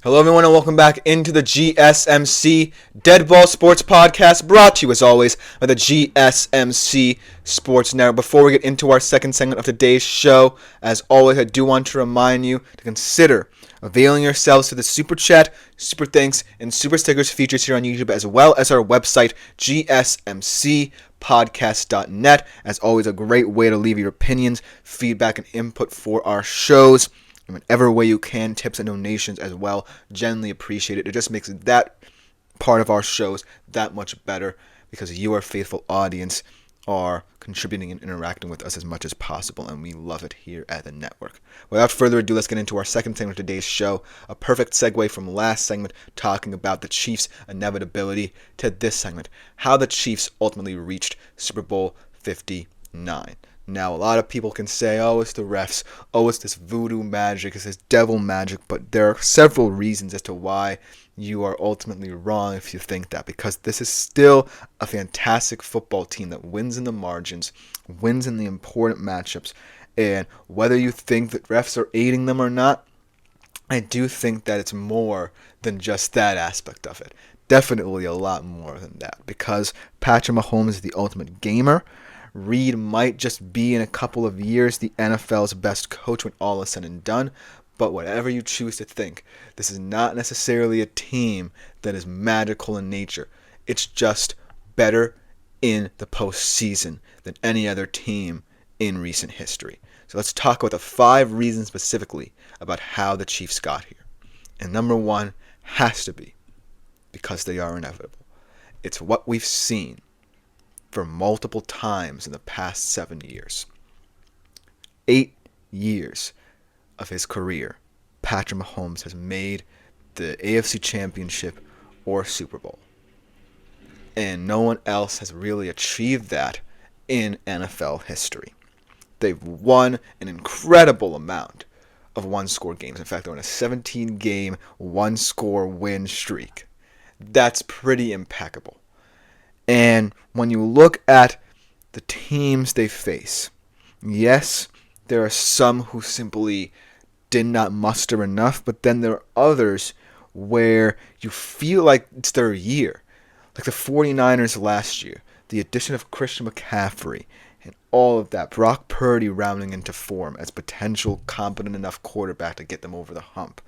Hello, everyone, and welcome back into the GSMC Dead Ball Sports Podcast, brought to you, as always, by the GSMC Sports Network. Before we get into our second segment of today's show, as always, I do want to remind you to consider availing yourselves to the Super Chat, Super Thanks, and Super Stickers features here on YouTube, as well as our website, GSMCpodcast.net. As always, a great way to leave your opinions, feedback, and input for our shows. In whatever way you can, tips and donations as well. Genuinely appreciate it. It just makes that part of our shows that much better because you, our faithful audience, are contributing and interacting with us as much as possible, and we love it here at the network. Without further ado, let's get into our second segment of today's show. A perfect segue from last segment talking about the Chiefs' inevitability to this segment, how the Chiefs ultimately reached Super Bowl 59. Now, a lot of people can say, oh, it's the refs, oh, it's this voodoo magic, it's this devil magic, but there are several reasons as to why you are ultimately wrong if you think that, because this is still a fantastic football team that wins in the margins, wins in the important matchups, and whether you think that refs are aiding them or not, I do think that it's more than just that aspect of it. Definitely a lot more than that, because Patrick Mahomes is the ultimate gamer. Reid might just be, in a couple of years, the NFL's best coach when all is said and done. But whatever you choose to think, this is not necessarily a team that is magical in nature. It's just better in the postseason than any other team in recent history. So let's talk about the 5 reasons specifically about how the Chiefs got here. And number 1 has to be because they are inevitable. It's what we've seen for multiple times in the past 7 years. 8 years of his career, Patrick Mahomes has made the AFC Championship or Super Bowl. And no one else has really achieved that in NFL history. They've won an incredible amount of one-score games. In fact, they're on a 17-game one-score win streak. That's pretty impeccable. And when you look at the teams they face, yes, there are some who simply did not muster enough, but then there are others where you feel like it's their year. Like the 49ers last year, the addition of Christian McCaffrey and all of that, Brock Purdy rounding into form as potential competent enough quarterback to get them over the hump.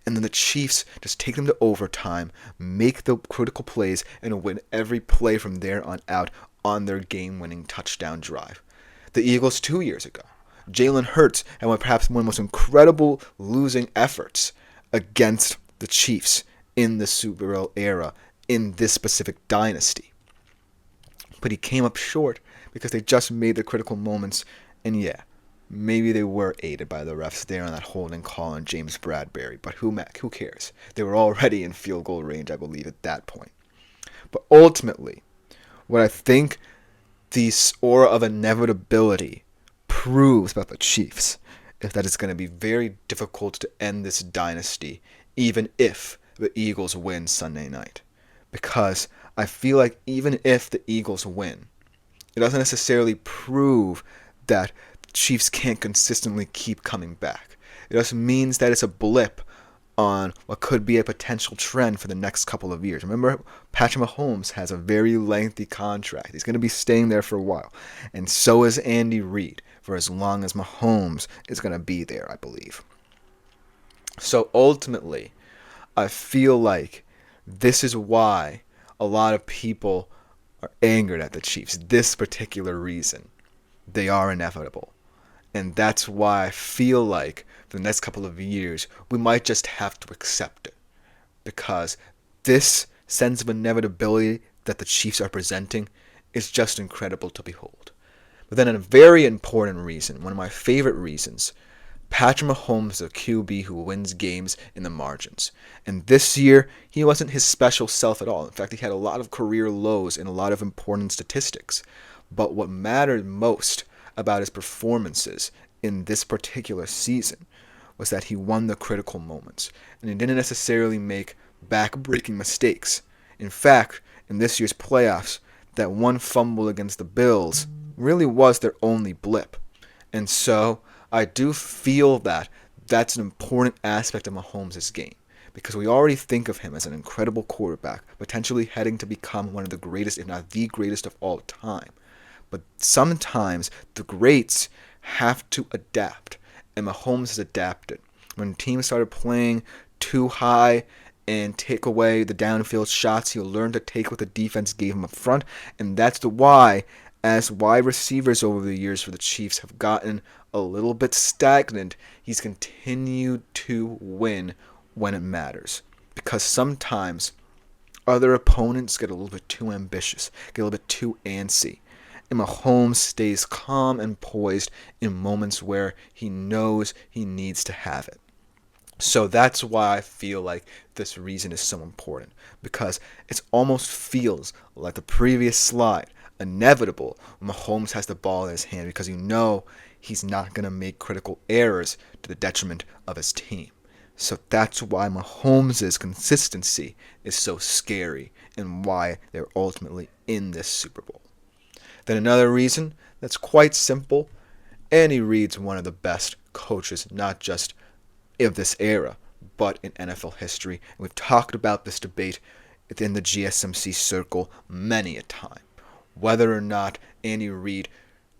And then the Chiefs just take them to overtime, make the critical plays, and win every play from there on out on their game-winning touchdown drive. The Eagles 2 years ago, Jalen Hurts had perhaps one of the most incredible losing efforts against the Chiefs in the Super Bowl era in this specific dynasty. But he came up short because they just made the critical moments, and yeah, maybe they were aided by the refs there on that holding call on James Bradbury, but who cares? They were already in field goal range, I believe, at that point. But ultimately, what I think this aura of inevitability proves about the Chiefs is that it's going to be very difficult to end this dynasty, even if the Eagles win Sunday night. Because I feel like even if the Eagles win, it doesn't necessarily prove that Chiefs can't consistently keep coming back. It just means that it's a blip on what could be a potential trend for the next couple of years. Remember, Patrick Mahomes has a very lengthy contract. He's going to be staying there for a while. And so is Andy Reid for as long as Mahomes is going to be there, I believe. So ultimately, I feel like this is why a lot of people are angered at the Chiefs. This particular reason. They are inevitable. And that's why I feel like for the next couple of years, we might just have to accept it. Because this sense of inevitability that the Chiefs are presenting is just incredible to behold. But then a very important reason, one of my favorite reasons, Patrick Mahomes is a QB who wins games in the margins. And this year, he wasn't his special self at all. In fact, he had a lot of career lows and a lot of important statistics. But what mattered most about his performances in this particular season was that he won the critical moments. And he didn't necessarily make back-breaking mistakes. In fact, in this year's playoffs, that one fumble against the Bills really was their only blip. And so I do feel that that's an important aspect of Mahomes' game. because we already think of him as an incredible quarterback, potentially heading to become one of the greatest, if not the greatest of all time. But sometimes the greats have to adapt, and Mahomes has adapted. When teams started playing too high and take away the downfield shots, he'll learn to take what the defense gave him up front, and that's why, as wide receivers over the years for the Chiefs have gotten a little bit stagnant, he's continued to win when it matters. Because sometimes other opponents get a little bit too ambitious, get a little bit too antsy. And Mahomes stays calm and poised in moments where he knows he needs to have it. So that's why I feel like this reason is so important, because it almost feels like the previous slide, inevitable when Mahomes has the ball in his hand, because you know he's not going to make critical errors to the detriment of his team. So that's why Mahomes' consistency is so scary and why they're ultimately in this Super Bowl. Then another reason that's quite simple, Andy Reid's one of the best coaches, not just of this era, but in NFL history. And we've talked about this debate within the GSMC circle many a time. Whether or not Andy Reid,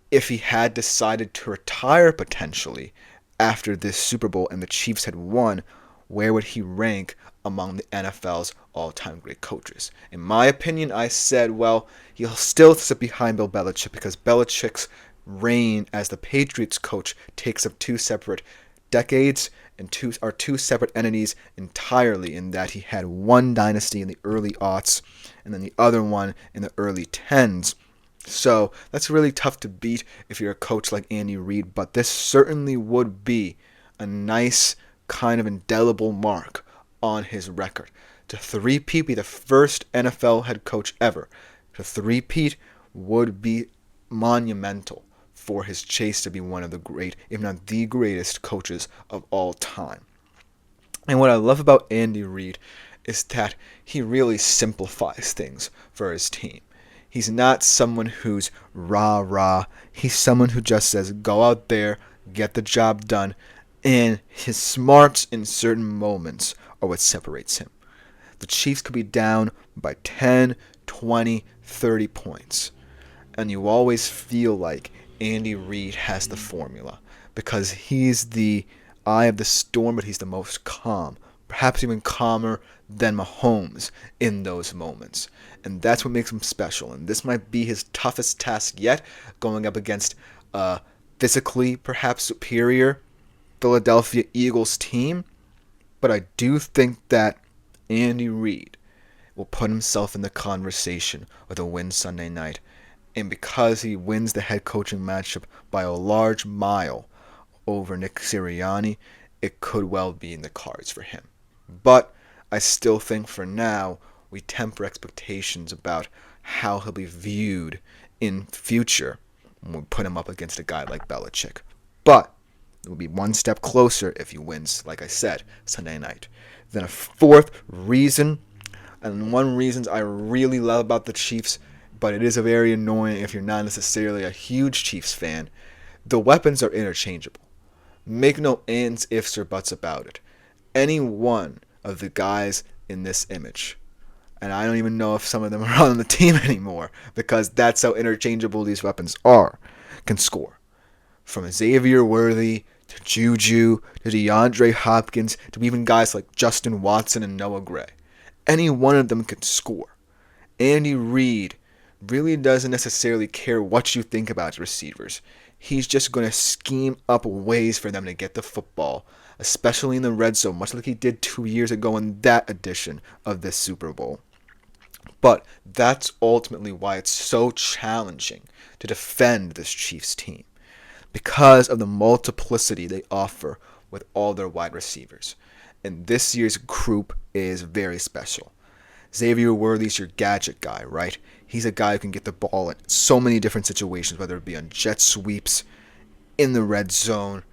if he had decided to retire potentially after this Super Bowl and the Chiefs had won, where would he rank among the NFL's all-time great coaches? In my opinion, I said, well, he'll still sit behind Bill Belichick, because Belichick's reign as the Patriots coach takes up two separate decades and two separate entities entirely, in that he had one dynasty in the early aughts and then the other one in the early tens. So that's really tough to beat if you're a coach like Andy Reid, but this certainly would be a nice kind of indelible mark on his record. To three-peat, be the first NFL head coach ever to three-peat, would be monumental for his chase to be one of the great, if not the greatest coaches of all time. And what I love about Andy Reid is that he really simplifies things for his team. He's not someone who's rah-rah. He's someone who just says, go out there, get the job done, and his smarts in certain moments are what separates him. The Chiefs could be down by 10, 20, 30 points, and you always feel like Andy Reid has the formula, because he's the eye of the storm, but he's the most calm, perhaps even calmer than Mahomes in those moments. And that's what makes him special. And this might be his toughest task yet, going up against a physically perhaps superior Philadelphia Eagles team. But I do think that Andy Reid will put himself in the conversation with a win Sunday night. And because he wins the head coaching matchup by a large mile over Nick Sirianni, it could well be in the cards for him. But I still think for now, we temper expectations about how he'll be viewed in future when we put him up against a guy like Belichick. But it will be one step closer if he wins, like I said, Sunday night. Then a fourth reason, and one reason I really love about the Chiefs, but it is a very annoying if you're not necessarily a huge Chiefs fan, the weapons are interchangeable. Make no ands, ifs, or buts about it. Any one of the guys in this image, and I don't even know if some of them are on the team anymore, because that's how interchangeable these weapons are, can score. From Xavier Worthy to Juju to DeAndre Hopkins to even guys like Justin Watson and Noah Gray. Any one of them can score. Andy Reid really doesn't necessarily care what you think about his receivers. He's just going to scheme up ways for them to get the football, especially in the red zone, much like he did 2 years ago in that edition of this Super Bowl. But that's ultimately why it's so challenging to defend this Chiefs team, because of the multiplicity they offer with all their wide receivers. And this year's group is very special. Xavier Worthy's your gadget guy, right? He's a guy who can get the ball in so many different situations, whether it be on jet sweeps, in the red zone,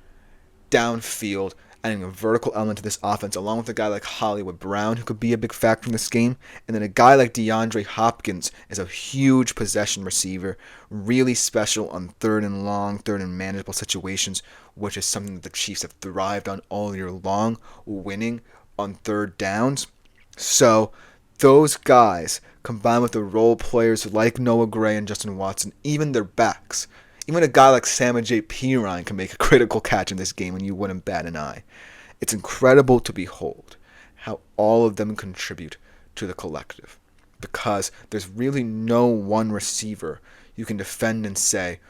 downfield, adding a vertical element to this offense, along with a guy like Hollywood Brown, who could be a big factor in this game. And then a guy like DeAndre Hopkins is a huge possession receiver, really special on third and long, third and manageable situations, which is something that the Chiefs have thrived on all year long, winning on third downs. So those guys, combined with the role players like Noah Gray and Justin Watson, even their backs, even a guy like Sam J. Perine can make a critical catch in this game and you wouldn't bat an eye. It's incredible to behold how all of them contribute to the collective, because there's really no one receiver you can defend and say,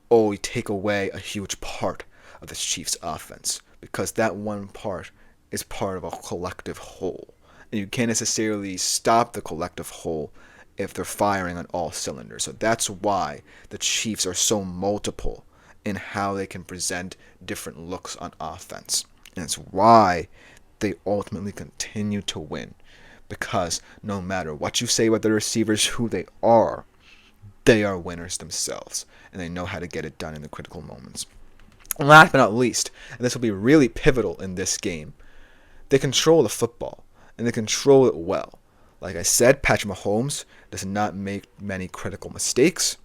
oh, we take away a huge part of the Chiefs' offense, because that one part is part of a collective whole. And you can't necessarily stop the collective whole if they're firing on all cylinders. So that's why the Chiefs are so multiple in how they can present different looks on offense. And it's why they ultimately continue to win. Because no matter what you say about the receivers, who they are winners themselves. And they know how to get it done in the critical moments. And last but not least, and this will be really pivotal in this game, they control the football. And they control it well. Like I said, Patrick Mahomes does not make many critical mistakes.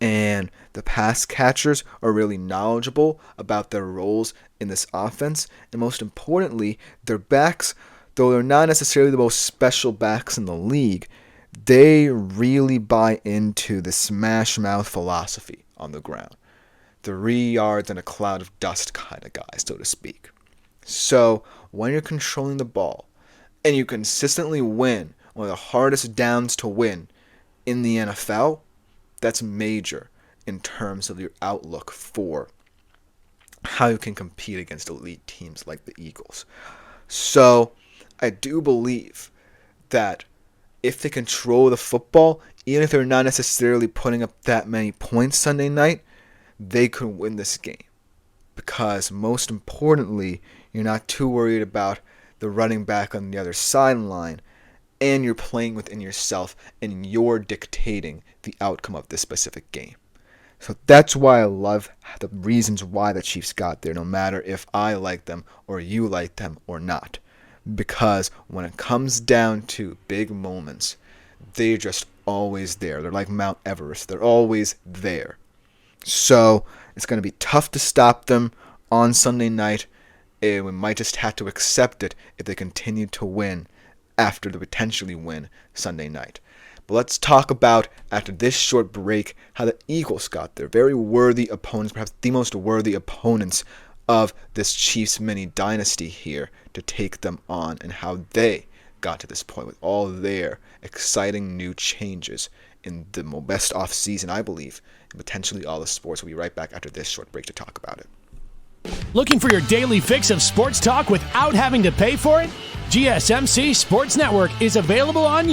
And the pass catchers are really knowledgeable about their roles in this offense. And most importantly, their backs, though they're not necessarily the most special backs in the league, they really buy into the smash mouth philosophy on the ground. 3 yards and a cloud of dust kind of guys, so to speak. So when you're controlling the ball, and you consistently win one of the hardest downs to win in the NFL, that's major in terms of your outlook for how you can compete against elite teams like the Eagles. So I do believe that if they control the football, even if they're not necessarily putting up that many points Sunday night, they could win this game. Because most importantly, you're not too worried about the running back on the other sideline, and you're playing within yourself, and you're dictating the outcome of this specific game. So that's why I love the reasons why the Chiefs got there, no matter if I like them or you like them or not. Because when it comes down to big moments, they're just always there. They're like Mount Everest. They're always there. So it's going to be tough to stop them on Sunday night. And we might just have to accept it if they continue to win after they potentially win Sunday night. But let's talk about, after this short break, how the Eagles got there. Very worthy opponents, perhaps the most worthy opponents of this Chiefs mini dynasty here to take them on, and how they got to this point with all their exciting new changes in the best offseason, I believe, and potentially all the sports. We'll be right back after this short break to talk about it. Looking for your daily fix of sports talk without having to pay for it? GSMC Sports Network is available on YouTube.